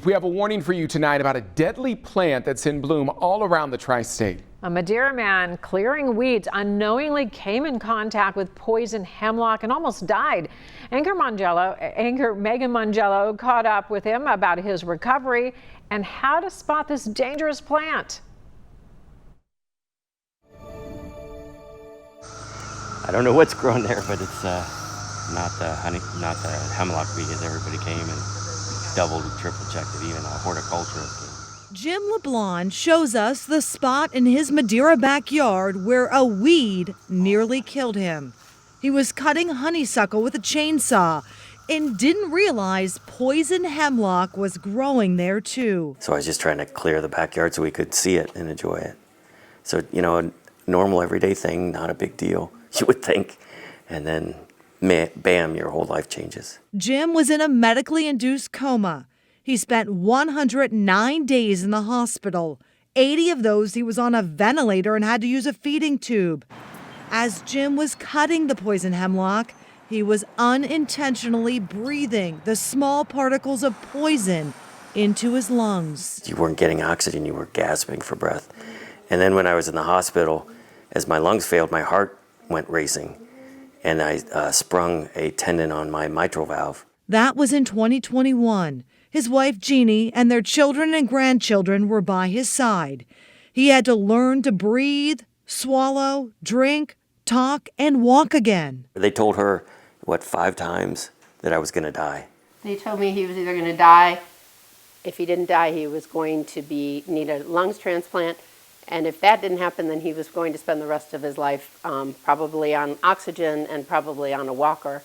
We have a warning for you tonight about a deadly plant that's in bloom all around the tri-state. A Madeira man clearing weeds unknowingly came in contact with poison hemlock and almost died. Anchor Megan Mangello caught up with him about his recovery and how to spot this dangerous plant. I don't know what's growing there, but it's not the hemlock because everybody came and double and triple checked it, even a horticulturist came. Jim LeBlanc shows us the spot in his Madeira backyard where a weed nearly killed him. He was cutting honeysuckle with a chainsaw and didn't realize poison hemlock was growing there too. So I was just trying to clear the backyard so we could see it and enjoy it. So, you know, a normal everyday thing, not a big deal, you would think. And then, bam, your whole life changes. Jim was in a medically induced coma. He spent 109 days in the hospital. 80 of those he was on a ventilator and had to use a feeding tube. As Jim was cutting the poison hemlock, he was unintentionally breathing the small particles of poison into his lungs. You weren't getting oxygen, you were gasping for breath. And then when I was in the hospital, as my lungs failed, my heart went racing. And I sprung a tendon on my mitral valve. That was in 2021. His wife, Jeannie, and their children and grandchildren were by his side. He had to learn to breathe, swallow, drink, talk, and walk again. They told her, 5 times that I was going to die. They told me he was either going to die. If he didn't die, he was going to need a lungs transplant. And if that didn't happen, then he was going to spend the rest of his life probably on oxygen and probably on a walker.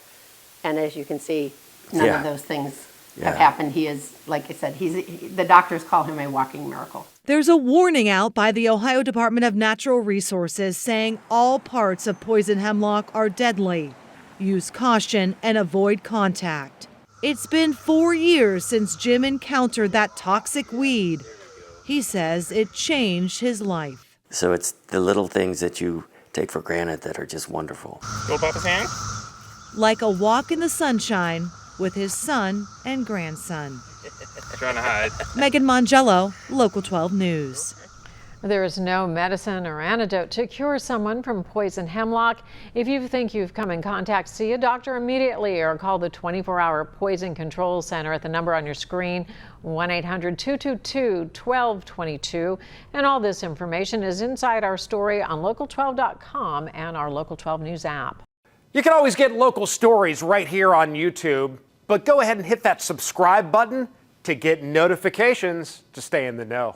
And as you can see, none of those things have happened. He is, like I said, the doctors call him a walking miracle. There's a warning out by the Ohio Department of Natural Resources saying all parts of poison hemlock are deadly. Use caution and avoid contact. It's been 4 years since Jim encountered that toxic weed. He says it changed his life. So it's the little things that you take for granted that are just wonderful. Go Papa's hand. Like a walk in the sunshine with his son and grandson. Trying to hide. Megan Mangello, Local 12 News. There is no medicine or antidote to cure someone from poison hemlock. If you think you've come in contact, see a doctor immediately or call the 24-hour Poison Control Center at the number on your screen, 1-800-222-1222. And all this information is inside our story on local12.com and our Local 12 News app. You can always get local stories right here on YouTube, but go ahead and hit that subscribe button to get notifications to stay in the know.